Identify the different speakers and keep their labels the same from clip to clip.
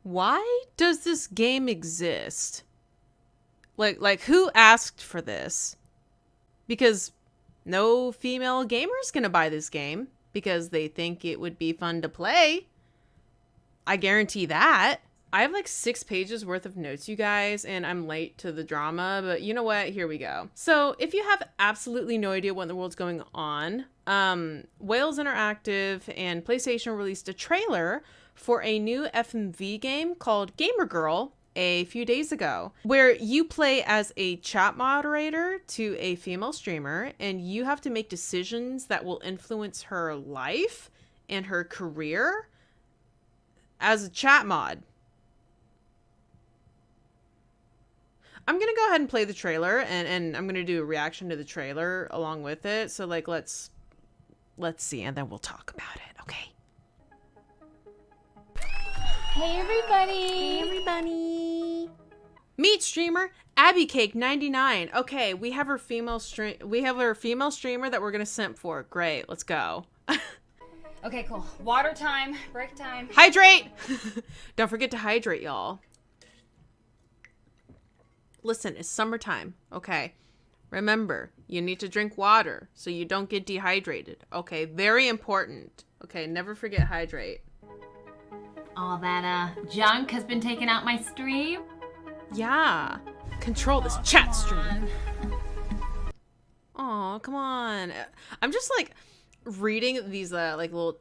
Speaker 1: Why does this game exist? Like who asked for this? Because no female gamer's gonna buy this game because they think it would be fun to play. I guarantee that. I have like 6 pages worth of notes, you guys, and I'm late to the drama, but you know what? Here we go. So if you have absolutely no idea what in the world's going on, Wales Interactive and PlayStation released a trailer for a new FMV game called Gamer Girl a few days ago, where you play as a chat moderator to a female streamer, and you have to make decisions that will influence her life and her career as a chat mod. I'm going to go ahead and play the trailer, and I'm going to do a reaction to the trailer along with it. So, like, let's see, and then we'll talk about it, okay?
Speaker 2: Hey, everybody!
Speaker 1: Hey, everybody! Meet streamer Abby Cake 99. Okay, we have our female streamer that we're going to simp for. Great, let's go.
Speaker 2: Okay, cool. Water time, break time.
Speaker 1: Hydrate! Don't forget to hydrate, y'all. Listen, it's summertime, okay? Remember, you need to drink water so you don't get dehydrated, okay? Very important, okay? Never forget hydrate.
Speaker 2: All that junk has been taken out my stream.
Speaker 1: Yeah. Control this chat stream. Aw, come on. I'm just like reading these like little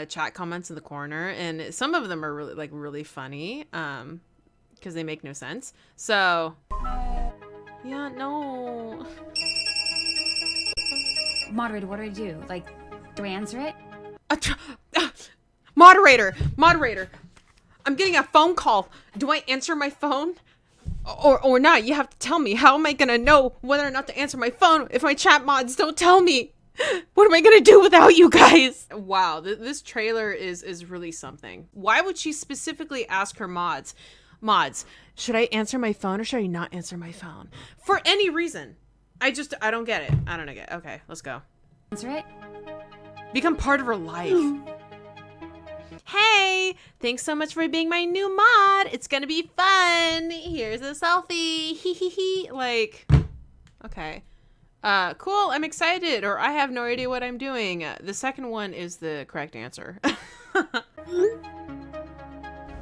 Speaker 1: chat comments in the corner, and some of them are really funny. Because they make no sense. So, yeah, no.
Speaker 2: Moderator, what do I do? Like, do I answer it?
Speaker 1: Moderator! I'm getting a phone call. Do I answer my phone? Or not? You have to tell me. How am I gonna know whether or not to answer my phone if my chat mods don't tell me? What am I gonna do without you guys? Wow, this trailer is really something. Why would she specifically ask her mods, should I answer my phone or should I not answer my phone? For any reason. I don't get it. I don't get it. Okay, let's go.
Speaker 2: Answer it.
Speaker 1: Become part of her life. Hey, thanks so much for being my new mod. It's gonna be fun. Here's a selfie. Hee hee hee. Like, okay. Cool, I'm excited, or I have no idea what I'm doing. The second one is the correct answer.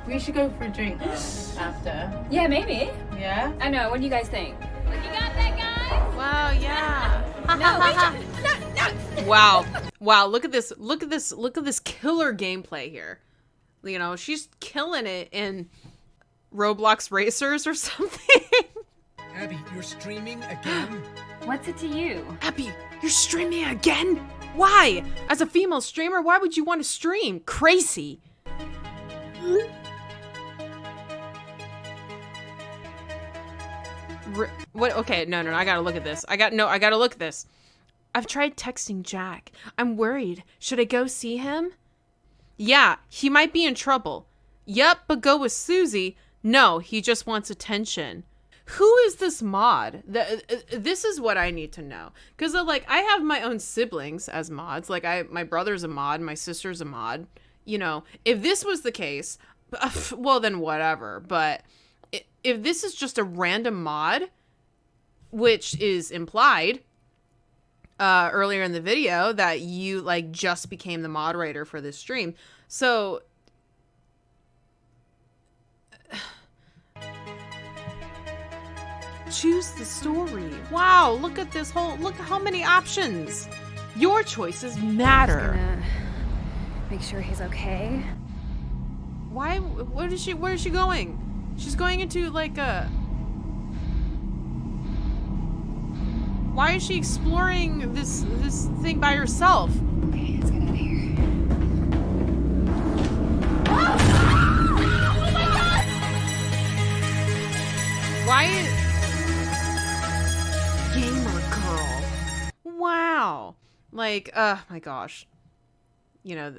Speaker 3: We should go for a drink after.
Speaker 2: Yeah, maybe.
Speaker 3: Yeah?
Speaker 2: I know. What do you guys think? Like, you got that, guys?
Speaker 1: Wow, yeah.
Speaker 2: No.
Speaker 1: Wow, look at this killer gameplay here. You know, she's killing it in Roblox Racers or something.
Speaker 4: Abby, you're streaming again?
Speaker 2: What's it to you?
Speaker 1: Abby, you're streaming again? Why? As a female streamer, why would you want to stream? Crazy. What? Okay, no, I gotta look at this. I gotta look at this. I've tried texting Jack. I'm worried. Should I go see him? Yeah, he might be in trouble. Yep, but go with Susie. No, he just wants attention. Who is this mod? This is what I need to know. Because, like, I have my own siblings as mods. Like, my brother's a mod. My sister's a mod. You know, if this was the case, well, then whatever. But if this is just a random mod, which is implied earlier in the video that you, like, just became the moderator for this stream. So... choose the story. Wow, look at how many options. Your choices matter.
Speaker 2: Just gonna make sure he's okay.
Speaker 1: Why? Where is she going? She's going into like a... Why is she exploring this thing by herself?
Speaker 2: Okay, let's get out of here.
Speaker 1: Oh my god! Why? Gamer girl. Wow. Like, my gosh. You know,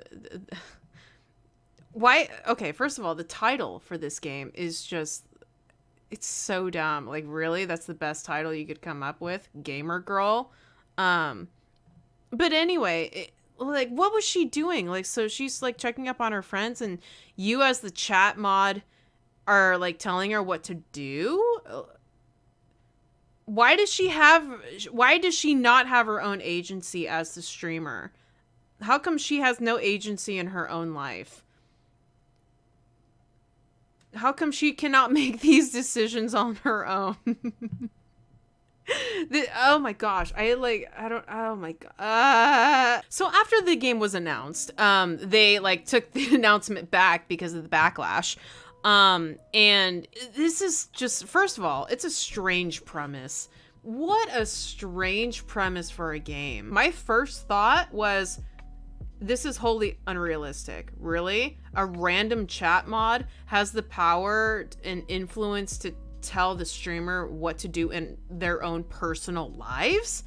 Speaker 1: why? Okay, first of all, the title for this game is just, it's so dumb. Like, really? That's the best title you could come up with? Gamer girl? But anyway, like, what was she doing? Like, so she's, like, checking up on her friends, and you as the chat mod are like telling her what to do. Why does she not have her own agency as the streamer? How come she has no agency in her own life? How come she cannot make these decisions on her own? Oh my gosh. Oh my god. So after the game was announced, they like took the announcement back because of the backlash. And this is just, first of all, it's a strange premise. What a strange premise for a game. My first thought was, this is wholly unrealistic. Really? A random chat mod has the power and influence to tell the streamer what to do in their own personal lives?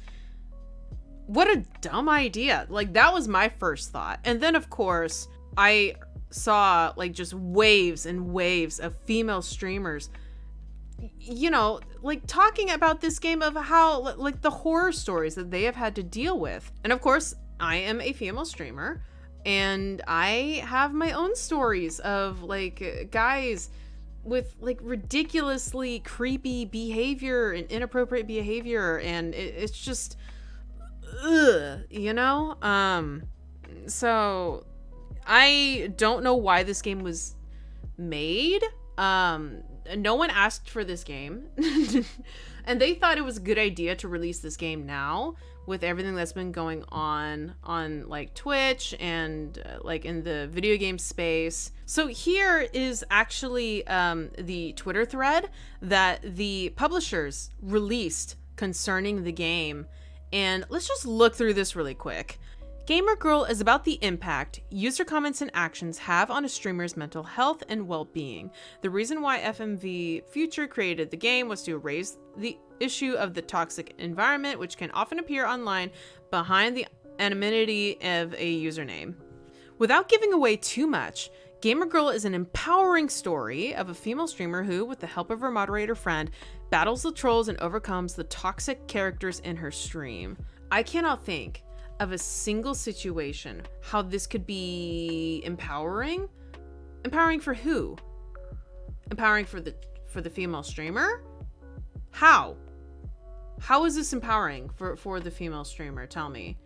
Speaker 1: What a dumb idea. Like, that was my first thought. And then, of course, I saw like just waves and waves of female streamers, you know, like talking about this game, of how like the horror stories that they have had to deal with. And of course, I am a female streamer and I have my own stories of like guys with like ridiculously creepy behavior and inappropriate behavior, and it's just you know. So I don't know why this game was made. No one asked for this game. And they thought it was a good idea to release this game now with everything that's been going on like Twitch and like in the video game space. So here is actually the Twitter thread that the publishers released concerning the game. And let's just look through this really quick. Gamer Girl is about the impact user comments and actions have on a streamer's mental health and well-being. The reason why FMV Future created the game was to raise the issue of the toxic environment, which can often appear online behind the anonymity of a username. Without giving away too much, Gamer Girl is an empowering story of a female streamer who, with the help of her moderator friend, battles the trolls and overcomes the toxic characters in her stream. I cannot think of a single situation how this could be empowering. Empowering for who? Empowering for the female streamer? How is this empowering for the female streamer? Tell me.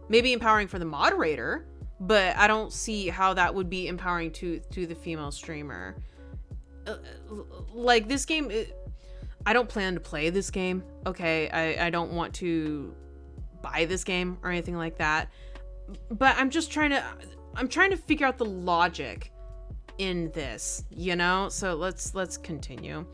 Speaker 1: Maybe empowering for the moderator, but I don't see how that would be empowering to the female streamer. Like, this game, I don't plan to play this game. Okay, I don't want to buy this game or anything like that, but I'm trying to figure out the logic in this, you know? So let's continue.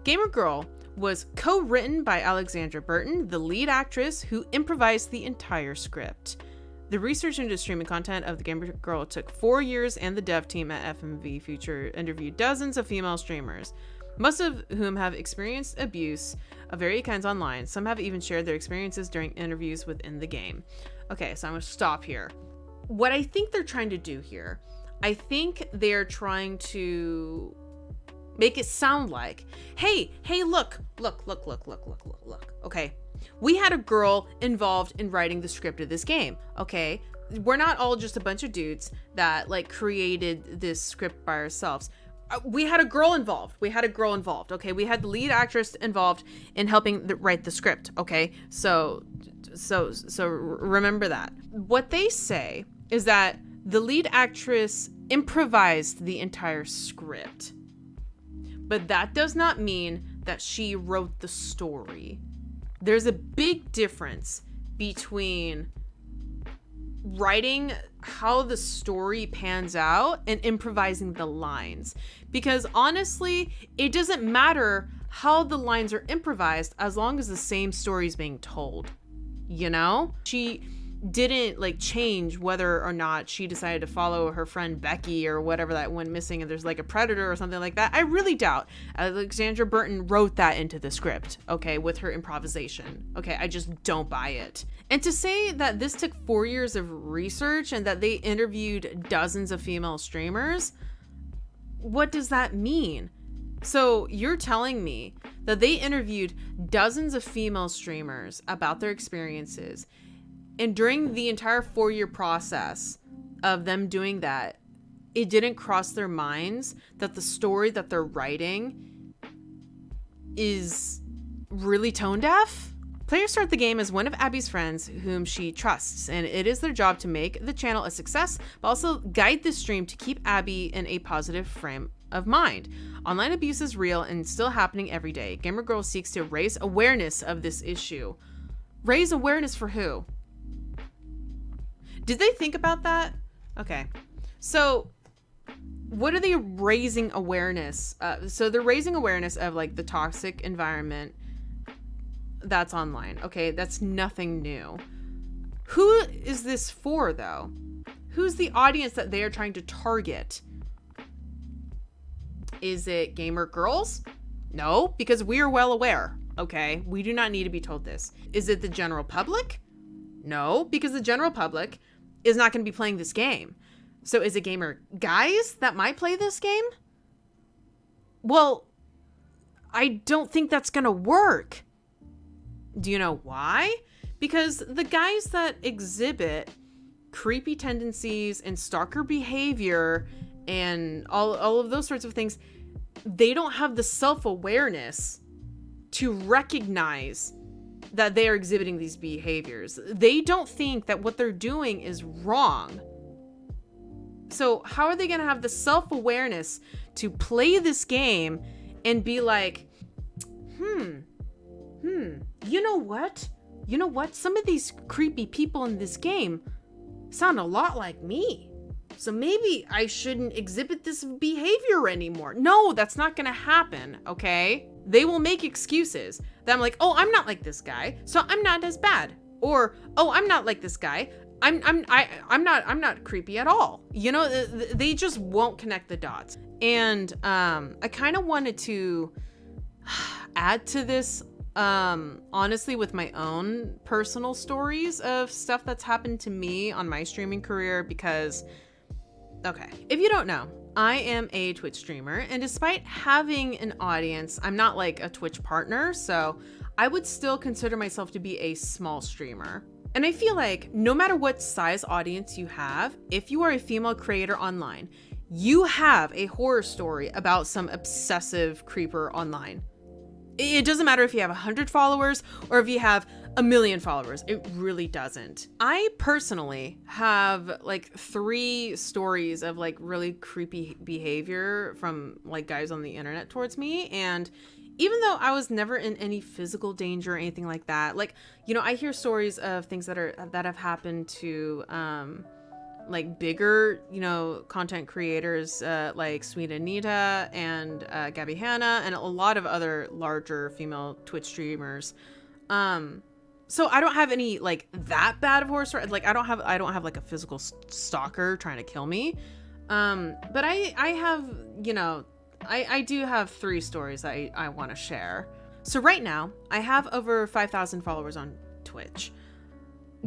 Speaker 1: Gamer Girl was co-written by Alexandra Burton, the lead actress who improvised the entire script. The research into streaming content of the Gamer Girl took 4 years, and the dev team at FMV Future interviewed dozens of female streamers, most of whom have experienced abuse of various kinds online. Some have even shared their experiences during interviews within the game. Okay, so I'm gonna stop here. What I think they're trying to do here, I think they're trying to make it sound like, hey, look. Okay, we had a girl involved in writing the script of this game. Okay, we're not all just a bunch of dudes that like created this script by ourselves. We had a girl involved. Okay, we had the lead actress involved in helping write the script. Okay, so remember that. What they say is that the lead actress improvised the entire script, but that does not mean that she wrote the story. There's a big difference between writing how the story pans out and improvising the lines, because honestly, it doesn't matter how the lines are improvised as long as the same story is being told, you know? She didn't like change whether or not she decided to follow her friend Becky or whatever that went missing and there's like a predator or something like that. I really doubt Alexandra Burton wrote that into the script, okay, with her improvisation. Okay, I just don't buy it. And to say that this took 4 years of research and that they interviewed dozens of female streamers, what does that mean? So you're telling me that they interviewed dozens of female streamers about their experiences, and during the entire 4-year process of them doing that, it didn't cross their minds that the story that they're writing is really tone deaf. Players start the game as one of Abby's friends whom she trusts, and it is their job to make the channel a success, but also guide the stream to keep Abby in a positive frame of mind. Online abuse is real and still happening every day. Gamer Girl seeks to raise awareness of this issue. Raise awareness for who? Did they think about that? Okay. So what are they raising awareness? So they're raising awareness of like the toxic environment that's online. Okay, that's nothing new. Who is this for though? Who's the audience that they are trying to target? Is it gamer girls? No, because we are well aware. Okay, we do not need to be told this. Is it the general public? No, because the general public is not going to be playing this game. So is it gamer guys that might play this game? Well, I don't think that's going to work. Do you know why? Because the guys that exhibit creepy tendencies and stalker behavior and all of those sorts of things, they don't have the self-awareness to recognize that they are exhibiting these behaviors. They don't think that what they're doing is wrong. So how are they going to have the self-awareness to play this game and be like, you know what? Some of these creepy people in this game sound a lot like me. So maybe I shouldn't exhibit this behavior anymore. No, that's not going to happen, okay? They will make excuses that I'm like, oh, I'm not like this guy, so I'm not as bad. Or, oh, I'm not like this guy. I'm not creepy at all. You know, they just won't connect the dots. And I kind of wanted to add to this, honestly, with my own personal stories of stuff that's happened to me on my streaming career, because, okay, if you don't know, I am a Twitch streamer, and despite having an audience, I'm not like a Twitch partner, so I would still consider myself to be a small streamer. And I feel like no matter what size audience you have, if you are a female creator online, you have a horror story about some obsessive creeper online. It doesn't matter if you have 100 followers or if you have 1 million followers. It really doesn't. I personally have like 3 stories of like really creepy behavior from like guys on the internet towards me. And even though I was never in any physical danger or anything like that, like, you know, I hear stories of things that have happened to like bigger, you know, content creators like SweetAnita and Gabbie Hanna and a lot of other larger female Twitch streamers. So I don't have any like that bad of horror story. Like I don't have like a physical stalker trying to kill me. But I have, you know, I do have 3 stories that I want to share. So right now I have over 5,000 followers on Twitch.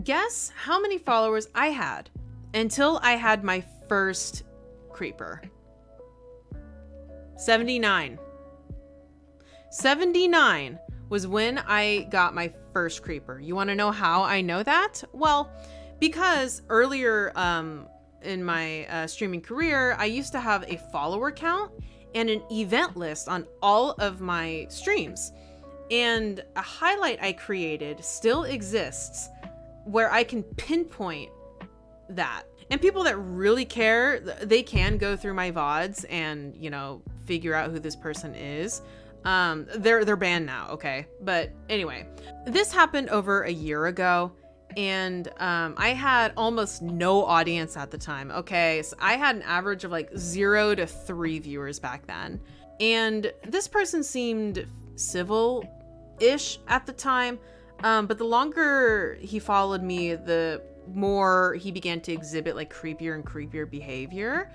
Speaker 1: Guess how many followers I had until I had my first creeper? 79. 79 was when I got my first creeper. You want to know how I know that? Well, because earlier in my streaming career, I used to have a follower count and an event list on all of my streams. And a highlight I created still exists where I can pinpoint that. And people that really care, they can go through my VODs and, you know, figure out who this person is. They're banned now, okay? But anyway, this happened over a year ago, and I had almost no audience at the time, okay? So I had an average of like 0 to 3 viewers back then. And this person seemed civil-ish at the time, but the longer he followed me, the more he began to exhibit like creepier and creepier behavior.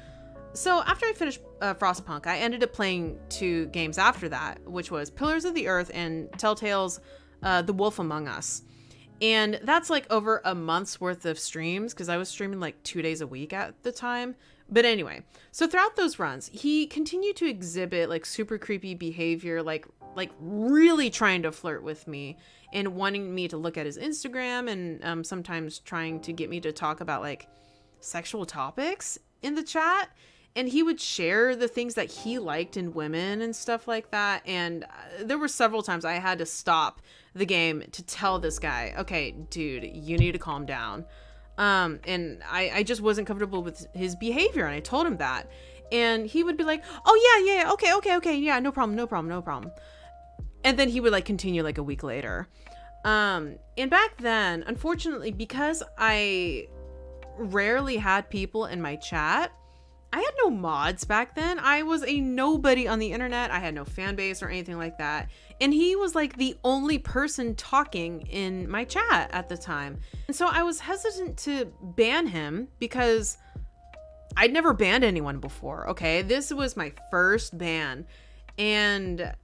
Speaker 1: So after I finished Frostpunk, I ended up playing 2 games after that, which was Pillars of the Earth and Telltale's The Wolf Among Us. And that's like over a month's worth of streams, because I was streaming like 2 days a week at the time. But anyway, so throughout those runs, he continued to exhibit like super creepy behavior, like really trying to flirt with me and wanting me to look at his Instagram, and sometimes trying to get me to talk about like sexual topics in the chat. And he would share the things that he liked in women and stuff like that. And there were several times I had to stop the game to tell this guy, okay, dude, you need to calm down. And I just wasn't comfortable with his behavior. And I told him that. And he would be like, oh, yeah, okay. Yeah, no problem. And then he would like continue like a week later. And back then, unfortunately, because I rarely had people in my chat, I had no mods back then. I was a nobody on the internet. I had no fan base or anything like that. And he was like the only person talking in my chat at the time. And so I was hesitant to ban him because I'd never banned anyone before. Okay. This was my first ban. And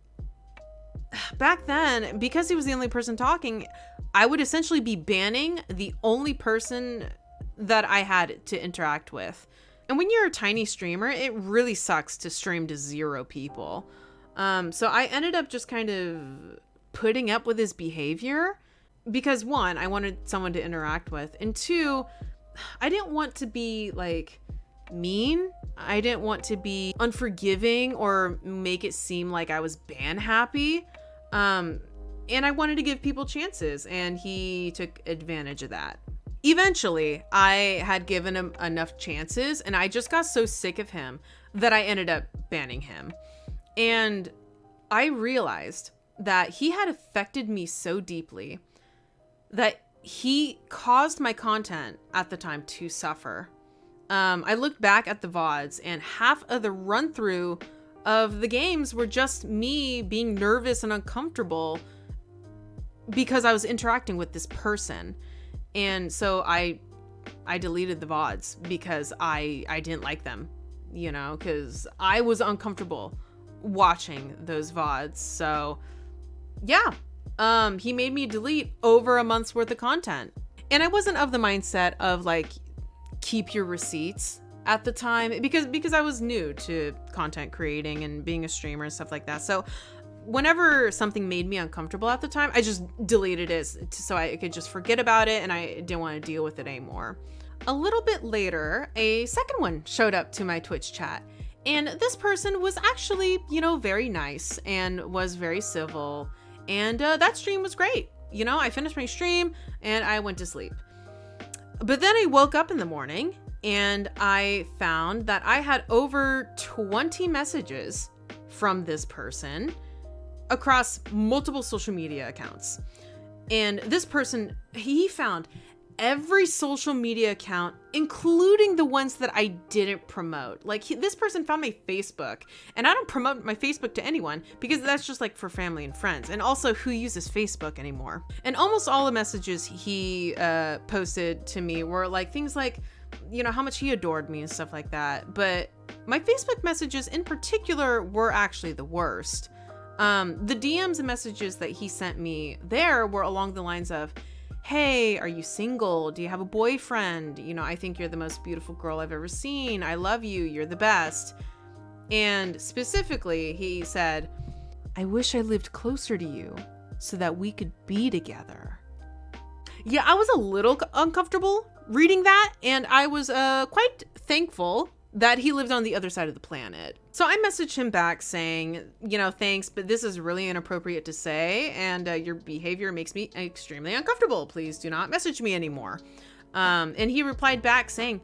Speaker 1: back then, because he was the only person talking, I would essentially be banning the only person that I had to interact with. And when you're a tiny streamer, it really sucks to stream to 0 people. So I ended up just kind of putting up with his behavior because 1, I wanted someone to interact with, and 2, I didn't want to be like mean. I didn't want to be unforgiving or make it seem like I was ban happy. And I wanted to give people chances, and he took advantage of that. Eventually, I had given him enough chances, and I just got so sick of him that I ended up banning him. And I realized that he had affected me so deeply that he caused my content at the time to suffer. I looked back at the VODs, and half of the run through of the games were just me being nervous and uncomfortable because I was interacting with this person. And so I deleted the VODs because I didn't like them, you know, because I was uncomfortable watching those VODs. So yeah, he made me delete over a month's worth of content. And I wasn't of the mindset of like, keep your receipts at the time because I was new to content creating and being a streamer and stuff like that. So whenever something made me uncomfortable at the time, I just deleted it so I could just forget about it, and I didn't want to deal with it anymore. A little bit later, a second one showed up to my Twitch chat, and this person was actually, you know, very nice and was very civil, and that stream was great. You know, I finished my stream and I went to sleep. But then I woke up in the morning and I found that I had over 20 messages from this person across multiple social media accounts. And this person, he found every social media account, including the ones that I didn't promote. Like this person found my Facebook, and I don't promote my Facebook to anyone because that's just like for family and friends. And also, who uses Facebook anymore? And almost all the messages he posted to me were like things like, you know, how much he adored me and stuff like that. But my Facebook messages in particular were actually the worst. The DMs and messages that he sent me there were along the lines of, hey, are you single? Do you have a boyfriend? You know, I think you're the most beautiful girl I've ever seen. I love you. You're the best. And specifically, he said, I wish I lived closer to you so that we could be together. Yeah, I was a little uncomfortable reading that, and I was quite thankful that he lived on the other side of the planet. So I messaged him back saying, you know, thanks, but this is really inappropriate to say, and your behavior makes me extremely uncomfortable. Please do not message me anymore. And he replied back saying,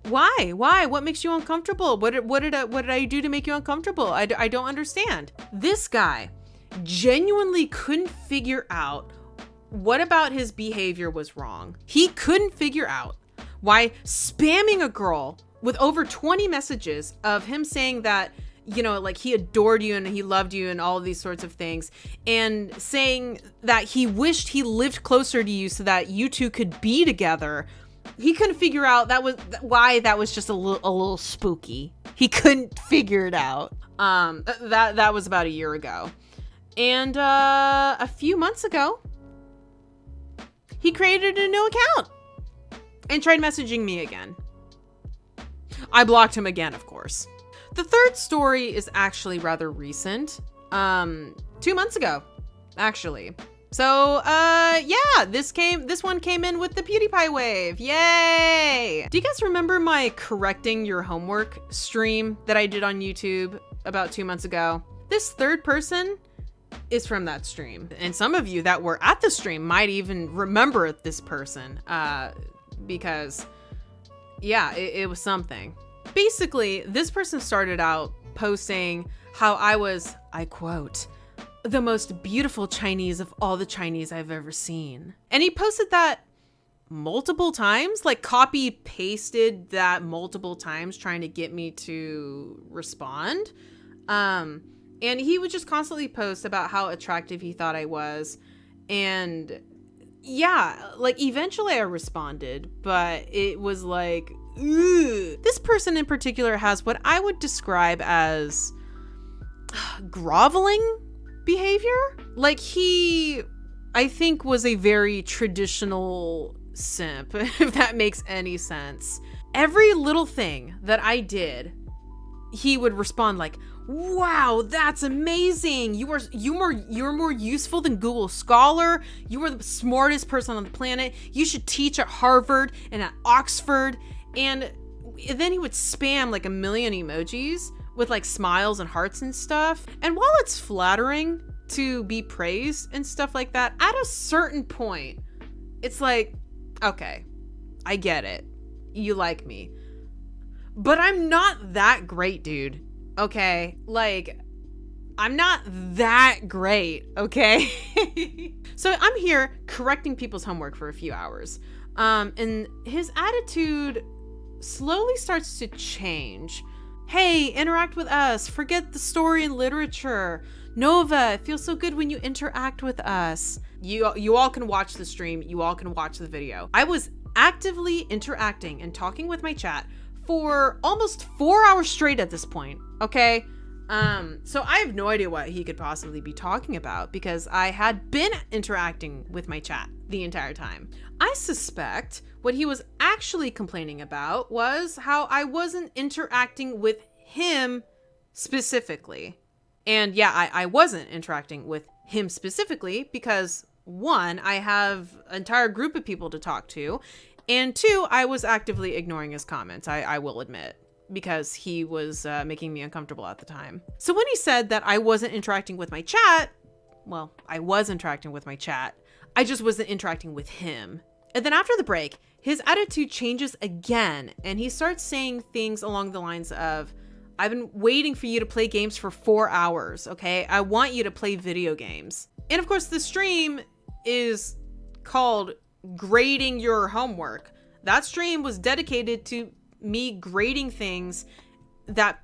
Speaker 1: why? What makes you uncomfortable? What did I do to make you uncomfortable? I don't understand. This guy genuinely couldn't figure out what about his behavior was wrong. He couldn't figure out why spamming a girl with over 20 messages of him saying that, you know, like he adored you and he loved you and all of these sorts of things, and saying that he wished he lived closer to you so that you two could be together. He couldn't figure out why that was just a little spooky. He couldn't figure it out. That was about a year ago. And a few months ago, he created a new account and tried messaging me again. I blocked him again, of course. The third story is actually rather recent. 2 months ago, actually. So, yeah, this one came in with the PewDiePie wave. Yay! Do you guys remember my correcting your homework stream that I did on YouTube about 2 months ago? This third person is from that stream. And some of you that were at the stream might even remember this person, because, yeah, it was something. Basically, this person started out posting how I was, I quote, the most beautiful Chinese of all the Chinese I've ever seen. And he posted that multiple times, like copy pasted that multiple times trying to get me to respond. And he would just constantly post about how attractive he thought I was. And yeah, like eventually I responded, but it was like, ugh. This person in particular has what I would describe as groveling behavior. Like he, I think, was a very traditional simp, if that makes any sense. Every little thing that I did, he would respond like, wow, that's amazing. You're more useful than Google Scholar. You are the smartest person on the planet. You should teach at Harvard and at Oxford. And then he would spam like a million emojis with like smiles and hearts and stuff. And while it's flattering to be praised and stuff like that, at a certain point, it's like, okay, I get it. You like me. But I'm not that great, dude. Okay? Like, I'm not that great, okay? So I'm here correcting people's homework for a few hours. And his attitude slowly starts to change. Hey, interact with us. Forget the story and literature. Nova, it feels so good when you interact with us. You all can watch the stream. You all can watch the video. I was actively interacting and talking with my chat for almost 4 hours straight at this point, okay? So I have no idea what he could possibly be talking about because I had been interacting with my chat the entire time. I suspect what he was actually complaining about was how I wasn't interacting with him specifically. And yeah, I wasn't interacting with him specifically because, one, I have an entire group of people to talk to, and two, I was actively ignoring his comments, I will admit, because he was making me uncomfortable at the time. So when he said that I wasn't interacting with my chat, well, I was interacting with my chat. I just wasn't interacting with him. And then after the break, his attitude changes again, and he starts saying things along the lines of, I've been waiting for you to play games for 4 hours, okay? I want you to play video games. And of course, the stream is called Grading Your Homework. That stream was dedicated to me grading things that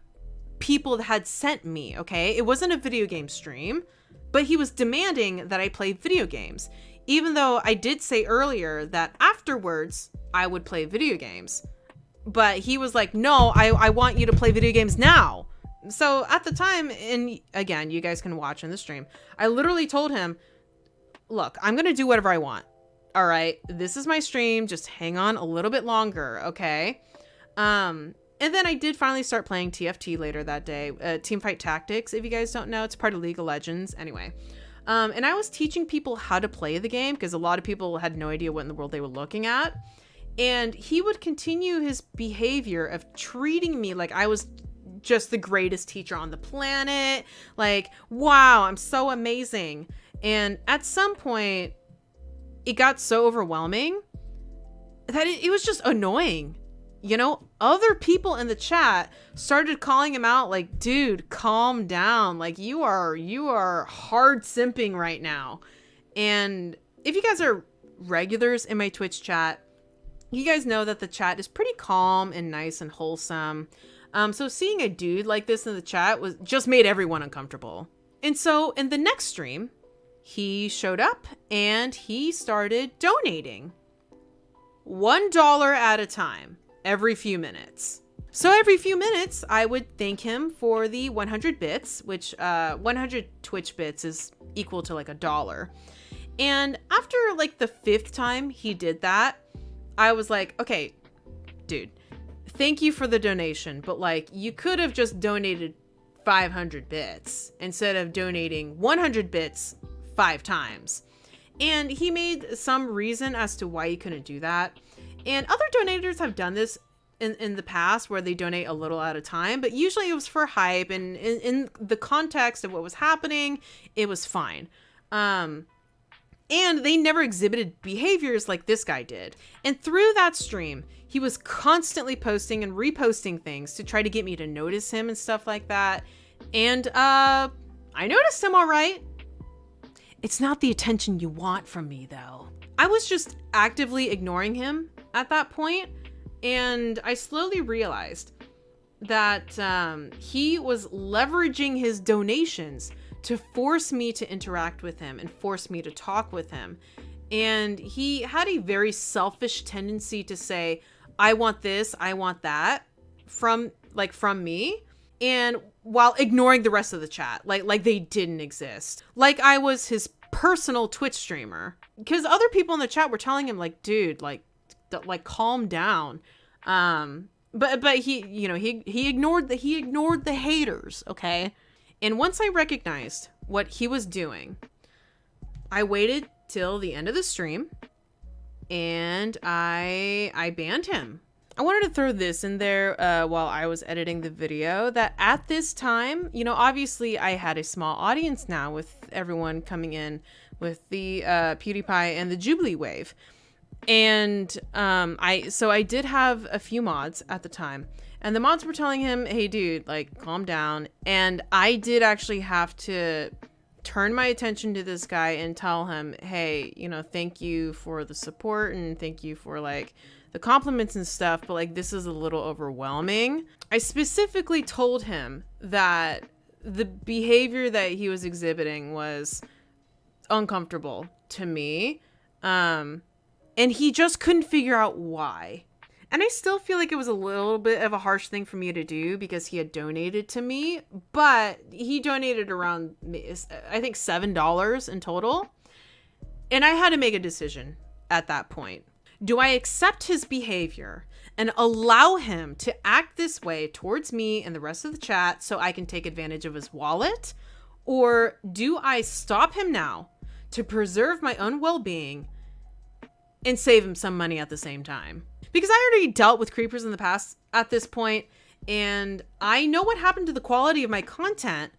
Speaker 1: people had sent me, okay? It wasn't a video game stream, but he was demanding that I play video games. Even though I did say earlier that afterwards I would play video games. But he was like, no, I want you to play video games now. So at the time, and again, you guys can watch in the stream, I literally told him, look, I'm going to do whatever I want. All right, this is my stream. Just hang on a little bit longer, okay? And then I did finally start playing TFT later that day. Teamfight Tactics, if you guys don't know, it's part of League of Legends. Anyway. And I was teaching people how to play the game because a lot of people had no idea what in the world they were looking at. And he would continue his behavior of treating me like I was just the greatest teacher on the planet. Like, wow, I'm so amazing. And at some point, it got so overwhelming that it was just annoying. You know, other people in the chat started calling him out like, dude, calm down. Like, you are hard simping right now. And if you guys are regulars in my Twitch chat, you guys know that the chat is pretty calm and nice and wholesome. So seeing a dude like this in the chat was just made everyone uncomfortable. And so in the next stream, he showed up and he started donating $1 at a time every few minutes. So every few minutes, I would thank him for the 100 bits, which 100 Twitch bits is equal to like $1. And after like the 5th time he did that, I was like, okay, dude, thank you for the donation, but like you could have just donated 500 bits instead of donating 100 bits 5 times. And he made some reason as to why he couldn't do that. And other donators have done this in the past where they donate a little at a time, but usually it was for hype, and in the context of what was happening, it was fine. And they never exhibited behaviors like this guy did. And through that stream, he was constantly posting and reposting things to try to get me to notice him and stuff like that. And I noticed him all right. It's not the attention you want from me, though. I was just actively ignoring him at that point. And I slowly realized that he was leveraging his donations to force me to interact with him and force me to talk with him. And he had a very selfish tendency to say, I want this, I want that from me. And while ignoring the rest of the chat, like they didn't exist. Like I was his personal Twitch streamer. Because other people in the chat were telling him, like, dude, like calm down. But he, you know, he ignored the haters, okay? And once I recognized what he was doing, I waited till the end of the stream and I banned him. I wanted to throw this in there while I was editing the video, that at this time, you know, obviously I had a small audience now with everyone coming in with the PewDiePie and the Jubilee wave. And I did have a few mods at the time, and the mods were telling him, hey dude, like calm down. And I did actually have to turn my attention to this guy and tell him, hey, you know, thank you for the support and thank you for like the compliments and stuff, but like this is a little overwhelming. I specifically told him that the behavior that he was exhibiting was uncomfortable to me. And he just couldn't figure out why. And I still feel like it was a little bit of a harsh thing for me to do because he had donated to me, but he donated around, I think, $7 in total. And I had to make a decision at that point. Do I accept his behavior and allow him to act this way towards me and the rest of the chat so I can take advantage of his wallet? Or do I stop him now to preserve my own well-being and save him some money at the same time? Because I already dealt with creepers in the past at this point, and I know what happened to the quality of my content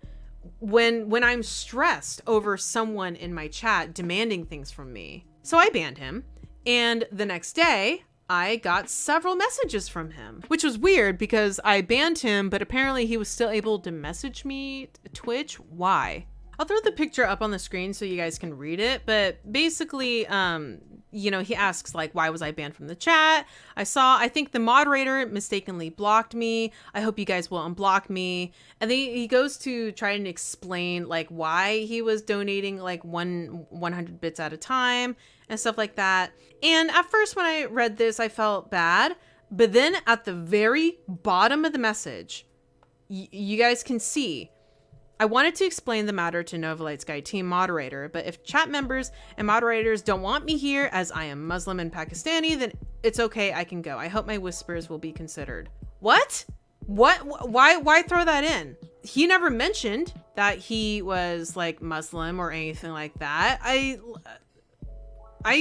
Speaker 1: when I'm stressed over someone in my chat demanding things from me. So I banned him, and the next day I got several messages from him, which was weird because I banned him, but apparently he was still able to message me Twitch. Why? I'll throw the picture up on the screen so you guys can read it, but basically, you know, he asks like, why was I banned from the chat? I think the moderator mistakenly blocked me. I hope you guys will unblock me. And then he goes to try and explain like why he was donating like 100 bits at a time and stuff like that. And at first when I read this, I felt bad. But then at the very bottom of the message, you guys can see, I wanted to explain the matter to Nova Sky team moderator, but if chat members and moderators don't want me here as I am Muslim and Pakistani, then it's okay, I can go. I hope my whispers will be considered. What? Why throw that in? He never mentioned that he was like Muslim or anything like that. I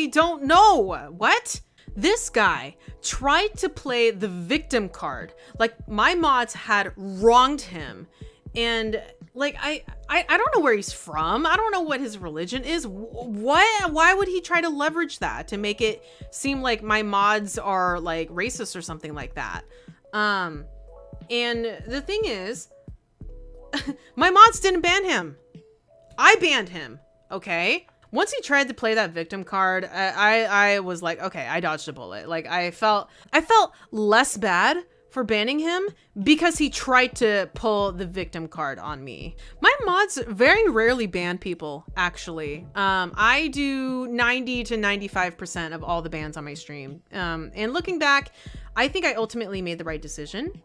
Speaker 1: don't know. What? This guy tried to play the victim card. Like my mods had wronged him. And like, I don't know where he's from. I don't know what his religion is. Why would he try to leverage that to make it seem like my mods are like racist or something like that? And the thing is, my mods didn't ban him. I banned him. Okay. Once he tried to play that victim card, I was like, okay, I dodged a bullet. Like I felt less bad for banning him because he tried to pull the victim card on me. My mods very rarely ban people, actually. I do 90 to 95% of all the bans on my stream. And looking back, I think I ultimately made the right decision.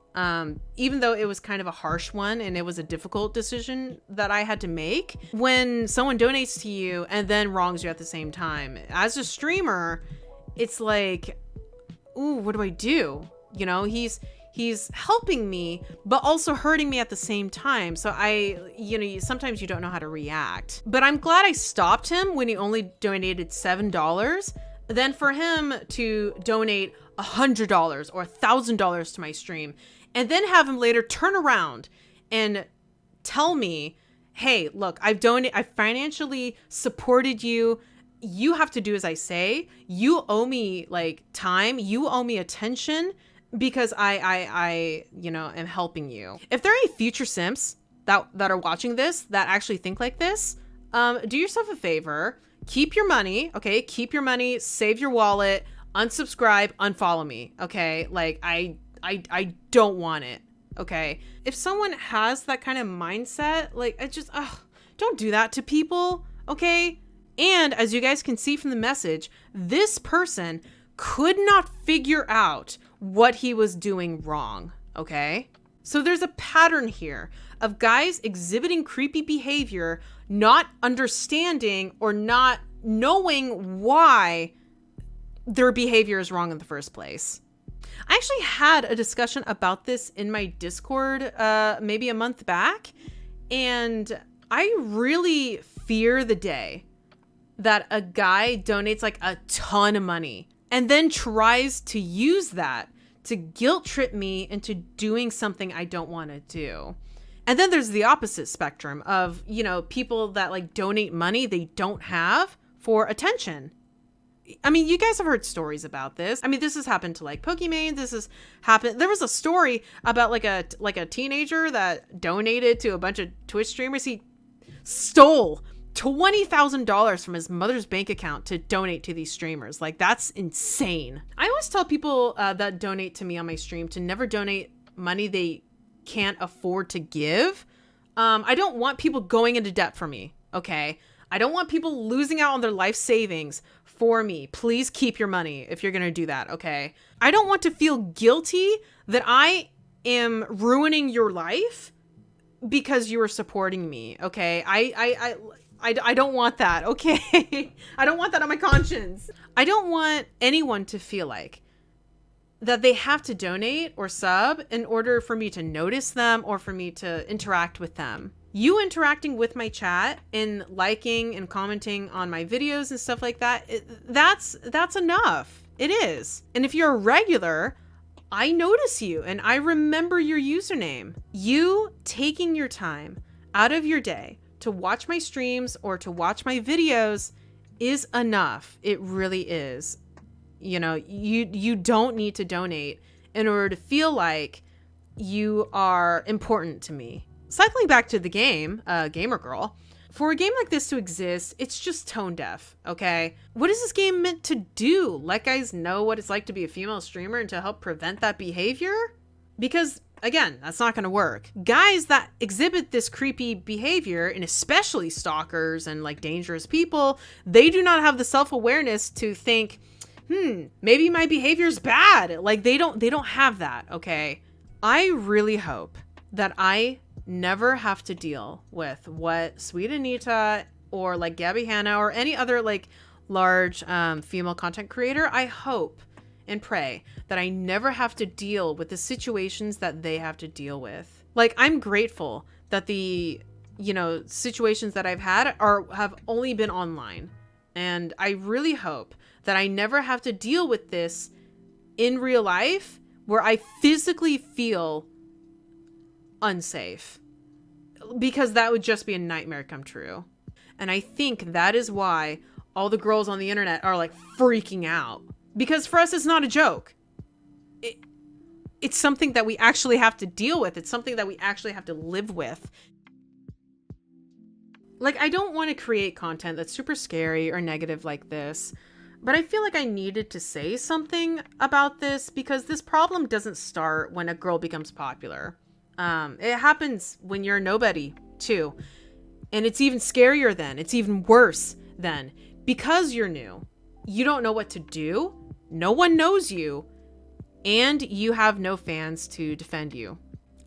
Speaker 1: Even though it was kind of a harsh one and it was a difficult decision that I had to make. When someone donates to you and then wrongs you at the same time, as a streamer, it's like, ooh, what do I do? You know, he's he's helping me, but also hurting me at the same time. So sometimes you don't know how to react. But I'm glad I stopped him when he only donated $7. Then for him to donate $100 or $1,000 to my stream, and then have him later turn around and tell me, hey, look, I financially supported you. You have to do as I say. You owe me like time. You owe me attention because I am helping you. If there are any future simps that are watching this that actually think like this, do yourself a favor. Keep your money, okay? Keep your money, save your wallet, unsubscribe, unfollow me, okay? Like, I don't want it, okay? If someone has that kind of mindset, like, don't do that to people, okay? And as you guys can see from the message, this person could not figure out what he was doing wrong, okay? So there's a pattern here of guys exhibiting creepy behavior, not understanding or not knowing why their behavior is wrong in the first place. I actually had a discussion about this in my Discord maybe a month back, and I really fear the day that a guy donates like a ton of money and then tries to use that to guilt trip me into doing something I don't want to do. And then there's the opposite spectrum of, people that like donate money they don't have for attention. I mean, you guys have heard stories about this. I mean, this has happened to like Pokimane. This has happened. There was a story about like a teenager that donated to a bunch of Twitch streamers. He stole $20,000 from his mother's bank account to donate to these streamers. Like, that's insane. I always tell people that donate to me on my stream to never donate money they can't afford to give. I don't want people going into debt for me, okay? I don't want people losing out on their life savings for me. Please keep your money if you're going to do that, okay? I don't want to feel guilty that I am ruining your life because you are supporting me, okay? I don't want that, okay? I don't want that on my conscience. I don't want anyone to feel like that they have to donate or sub in order for me to notice them or for me to interact with them. You interacting with my chat and liking and commenting on my videos and stuff like that, that's enough. It is. And if you're a regular, I notice you and I remember your username. You taking your time out of your day to watch my streams or to watch my videos is enough. It really is. You don't need to donate in order to feel like you are important to me. Cycling back to the game, Gamer Girl, for a game like this to exist, it's just tone deaf, okay? What is this game meant to do? Let guys know what it's like to be a female streamer and to help prevent that behavior? Because again, that's not going to work. Guys that exhibit this creepy behavior, and especially stalkers and like dangerous people, they do not have the self-awareness to think, maybe my behavior's bad. Like they don't have that, okay? I really hope that I never have to deal with what SweetAnita or like Gabbie Hanna or any other like large female content creator. I hope and pray that I never have to deal with the situations that they have to deal with. Like, I'm grateful that the, situations that I've had have only been online. And I really hope that I never have to deal with this in real life where I physically feel unsafe, because that would just be a nightmare come true. And I think that is why all the girls on the internet are like freaking out, because for us, it's not a joke. It's something that we actually have to deal with. It's something that we actually have to live with. Like, I don't want to create content that's super scary or negative like this, but I feel like I needed to say something about this because this problem doesn't start when a girl becomes popular. It happens when you're a nobody too. And it's even scarier then. It's even worse then. Because you're new, you don't know what to do. No one knows you. And you have no fans to defend you.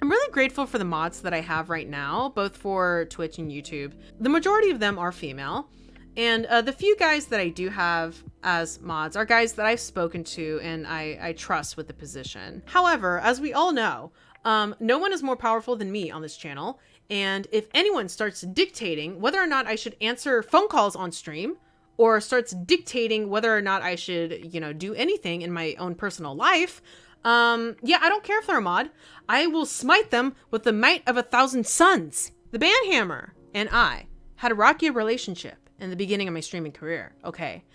Speaker 1: I'm really grateful for the mods that I have right now, both for Twitch and YouTube. The majority of them are female. And the few guys that I do have as mods are guys that I've spoken to and I trust with the position. However, as we all know, no one is more powerful than me on this channel. And if anyone starts dictating whether or not I should answer phone calls on stream, or starts dictating whether or not I should, you know, do anything in my own personal life, yeah, I don't care if they're a mod. I will smite them with the might of 1,000 suns. The Banhammer and I had a rocky relationship in the beginning of my streaming career, okay?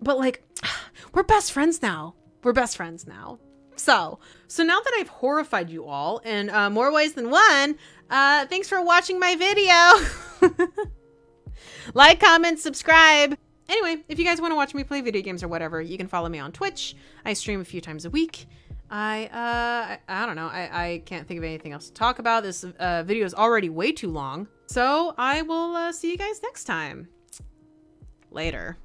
Speaker 1: But like, we're best friends now. We're best friends now. So now that I've horrified you all in more ways than one, thanks for watching my video. Like, comment, subscribe. Anyway, if you guys want to watch me play video games or whatever, you can follow me on Twitch. I stream a few times a week. I don't know. I can't think of anything else to talk about. This video is already way too long. So I will see you guys next time. Later.